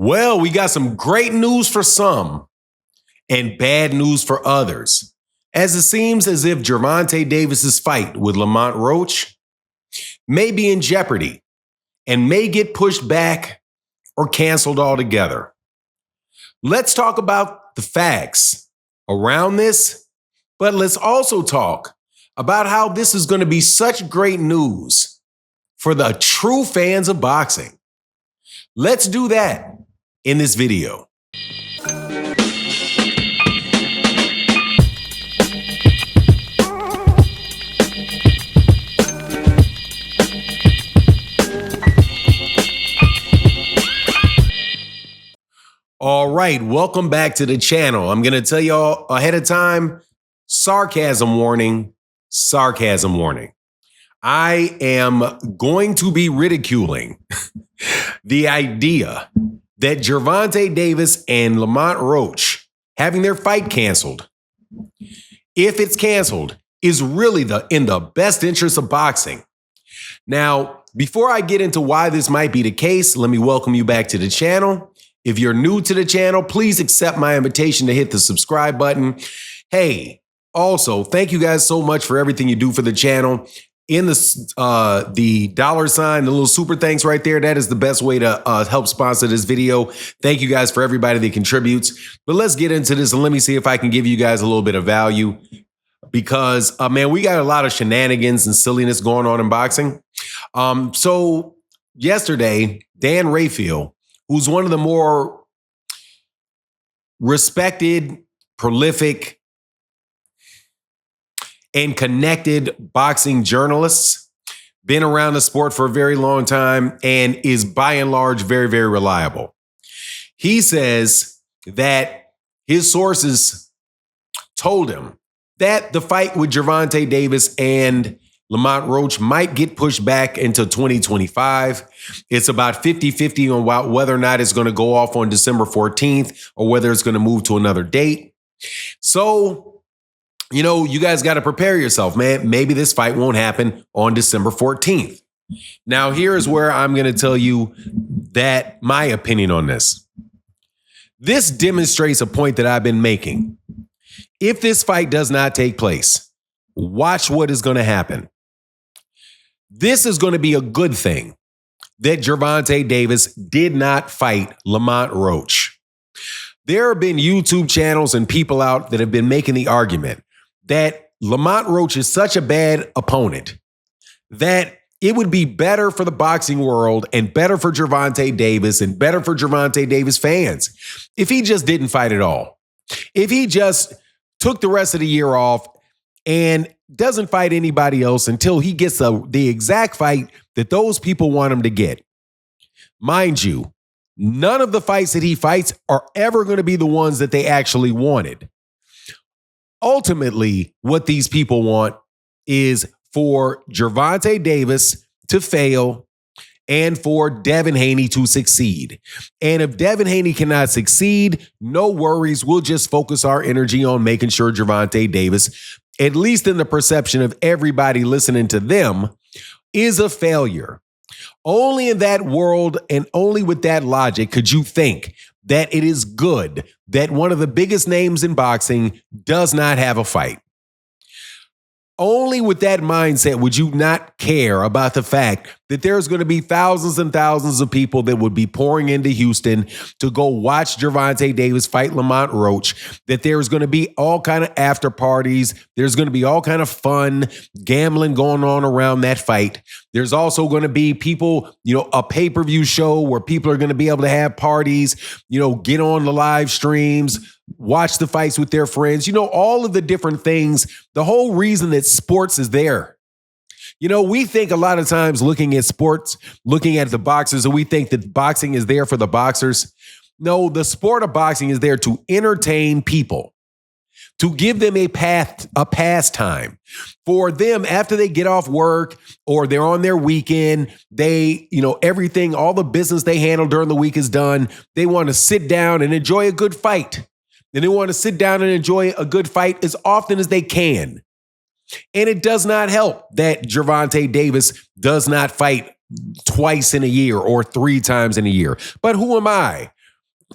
Well, we got some great news for some and bad news for others, as it seems as if Gervonta Davis's fight with Lamont Roach may be in jeopardy and may get pushed back or canceled altogether. Let's talk about the facts around this, but let's also talk about how this is going to be such great news for the true fans of boxing. Let's do that in this video. All right, welcome back to the channel. I'm going to tell y'all ahead of time, sarcasm warning, sarcasm warning. I am going to be ridiculing the idea that Gervonta Davis and Lamont Roach having their fight canceled, if it's canceled, is really in the best interest of boxing. Now, before I get into why this might be the case, let me welcome you back to the channel. If you're new to the channel, please accept my invitation to hit the subscribe button. Hey, also, thank you guys so much for everything you do for the channel. In the dollar sign, the little super thanks right there, that is the best way to help sponsor this video. Thank you guys for everybody that contributes. But let's get into this and let me see if I can give you guys a little bit of value. Because, man, we got a lot of shenanigans and silliness going on in boxing. So yesterday, Dan Rafael, who's one of the more respected, prolific, and connected boxing journalists, been around the sport for a very long time and is by and large very, very reliable. He says that his sources told him that the fight with Gervonta Davis and Lamont Roach might get pushed back into 2025. It's about 50-50 on whether or not it's going to go off on December 14th or whether it's going to move to another date. So, you know, you guys got to prepare yourself, man. Maybe this fight won't happen on December 14th. Now, here's where I'm going to tell you that my opinion on this. This demonstrates a point that I've been making. If this fight does not take place, watch what is going to happen. This is going to be a good thing that Gervonta Davis did not fight Lamont Roach. There have been YouTube channels and people out that have been making the argument that Lamont Roach is such a bad opponent that it would be better for the boxing world and better for Gervonta Davis and better for Gervonta Davis fans if he just didn't fight at all. If he just took the rest of the year off and doesn't fight anybody else until he gets the exact fight that those people want him to get. Mind you, none of the fights that he fights are ever going to be the ones that they actually wanted. Ultimately, what these people want is for Gervonta Davis to fail and for Devin Haney to succeed. And if Devin Haney cannot succeed, no worries. We'll just focus our energy on making sure Gervonta Davis, at least in the perception of everybody listening to them, is a failure. Only in that world and only with that logic could you think that it is good that one of the biggest names in boxing does not have a fight. Only with that mindset would you not care about the fact that there's going to be thousands and thousands of people that would be pouring into Houston to go watch Gervonta Davis fight Lamont Roach, that there's going to be all kind of after parties. There's going to be all kind of fun gambling going on around that fight. There's also going to be people, a pay-per-view show where people are going to be able to have parties, get on the live streams, watch the fights with their friends, all of the different things, the whole reason that sports is there. We think a lot of times looking at sports, looking at the boxers, and we think that boxing is there for the boxers. No, the sport of boxing is there to entertain people, to give them a pastime. For them, after they get off work or they're on their weekend, they, everything, all the business they handle during the week is done. They want to sit down and enjoy a good fight. And they want to sit down and enjoy a good fight as often as they can. And it does not help that Gervonta Davis does not fight twice in a year or 3 times in a year. But who am I?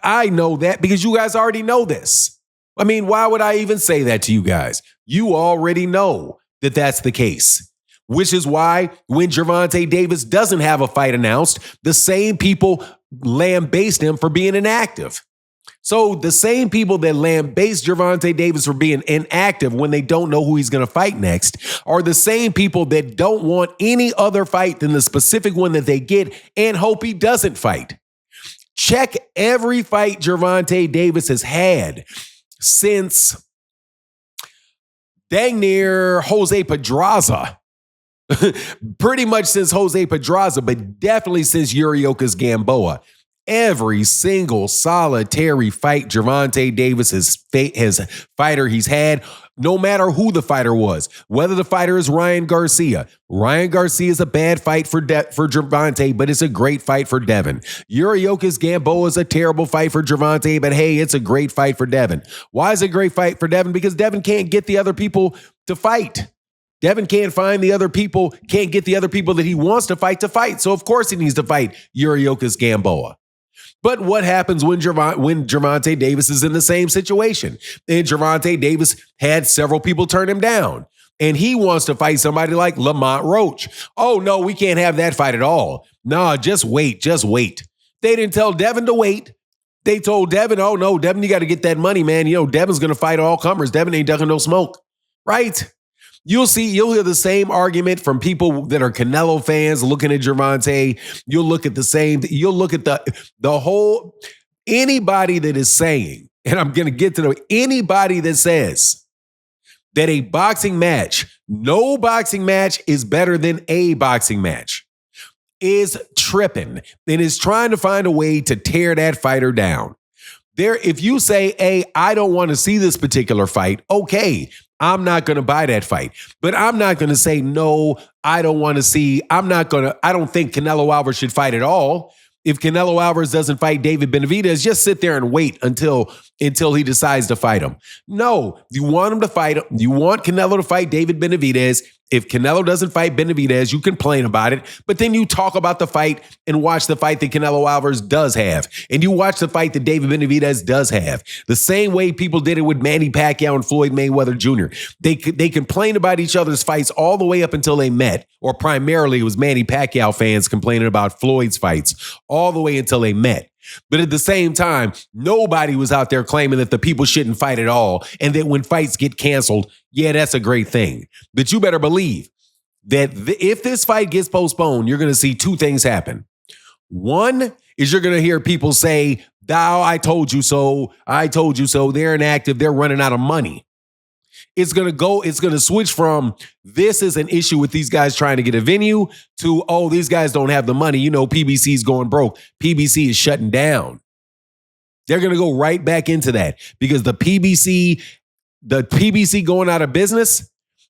I know that because you guys already know this. I mean, why would I even say that to you guys? You already know that that's the case, which is why when Gervonta Davis doesn't have a fight announced, the same people lambaste him for being inactive. So the same people that lambaste Gervonta Davis for being inactive when they don't know who he's going to fight next are the same people that don't want any other fight than the specific one that they get and hope he doesn't fight. Check every fight Gervonta Davis has had since dang near Jose Pedraza. Pretty much since Jose Pedraza, but definitely since Yuriokas Gamboa. Every single solitary fight Gervonta Davis has fighter he's had, no matter who the fighter was, whether the fighter is Ryan Garcia. Ryan Garcia is a bad fight for Gervonta, but it's a great fight for Devin. Yuriokas Gamboa is a terrible fight for Gervonta, but hey, it's a great fight for Devin. Why is it a great fight for Devin? Because Devin can't get the other people to fight. Devin can't find the other people, can't get the other people that he wants to fight. So of course he needs to fight Yuriokas Gamboa. But what happens when Gervonta Davis is in the same situation? And Gervonta Davis had several people turn him down. And he wants to fight somebody like Lamont Roach. Oh, no, we can't have that fight at all. Nah, just wait. They didn't tell Devin to wait. They told Devin, oh, no, Devin, you got to get that money, man. You know, Devin's going to fight all comers. Devin ain't ducking no smoke. Right? You'll hear the same argument from people that are Canelo fans looking at Gervonta. You'll look at the whole, anybody that is saying, and I'm going to get to anybody that says that no boxing match is better than a boxing match is tripping and is trying to find a way to tear that fighter down. If you say, hey, I don't want to see this particular fight, okay, I'm not going to buy that fight. But I'm not going to say, no, I don't want to see. I don't think Canelo Alvarez should fight at all. If Canelo Alvarez doesn't fight David Benavidez, just sit there and wait until he decides to fight him. No, you want him to fight him. You want Canelo to fight David Benavidez. If Canelo doesn't fight Benavidez, you complain about it, but then you talk about the fight and watch the fight that Canelo Alvarez does have. And you watch the fight that David Benavidez does have. The same way people did it with Manny Pacquiao and Floyd Mayweather Jr. They complained about each other's fights all the way up until they met, or primarily it was Manny Pacquiao fans complaining about Floyd's fights all the way until they met. But at the same time, nobody was out there claiming that the people shouldn't fight at all and that when fights get canceled, yeah, that's a great thing. But you better believe that if this fight gets postponed, you're going to see two things happen. One is you're going to hear people say, I told you so. They're inactive. They're running out of money. It's going to switch from this is an issue with these guys trying to get a venue to, oh, these guys don't have the money. You know, PBC's going broke. PBC is shutting down. They're going to go right back into that because the PBC going out of business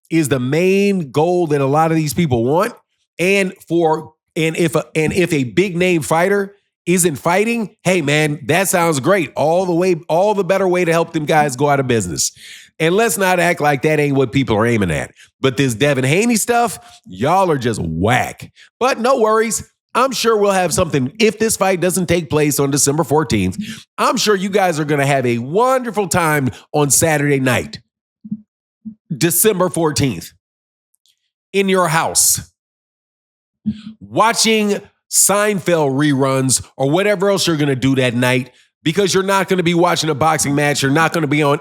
is the main goal that a lot of these people want. And if a big name fighter isn't fighting, hey man, that sounds great. All the better way to help them guys go out of business. And let's not act like that ain't what people are aiming at. But this Devin Haney stuff, y'all are just whack. But no worries. I'm sure we'll have something. If this fight doesn't take place on December 14th, I'm sure you guys are going to have a wonderful time on Saturday night, December 14th, in your house, watching Seinfeld reruns or whatever else you're going to do that night. Because you're not going to be watching a boxing match. You're not going to be on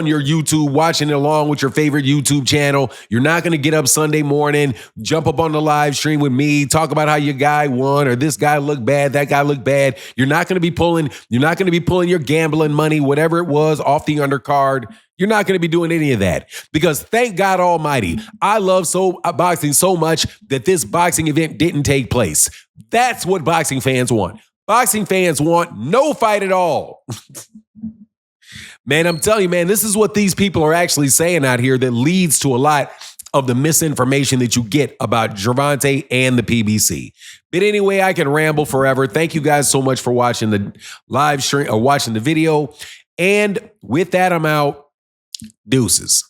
your YouTube watching it along with your favorite YouTube channel. You're not going to get up Sunday morning, jump up on the live stream with me, talk about how your guy won or this guy looked bad, that guy looked bad. You're not going to be pulling your gambling money, whatever it was, off the undercard. You're not going to be doing any of that because thank God Almighty, I love boxing so much that this boxing event didn't take place. That's what boxing fans want. Boxing fans want no fight at all. Man, I'm telling you, man, this is what these people are actually saying out here that leads to a lot of the misinformation that you get about Gervonta and the PBC. But anyway, I can ramble forever. Thank you guys so much for watching the live stream or watching the video. And with that, I'm out. Deuces.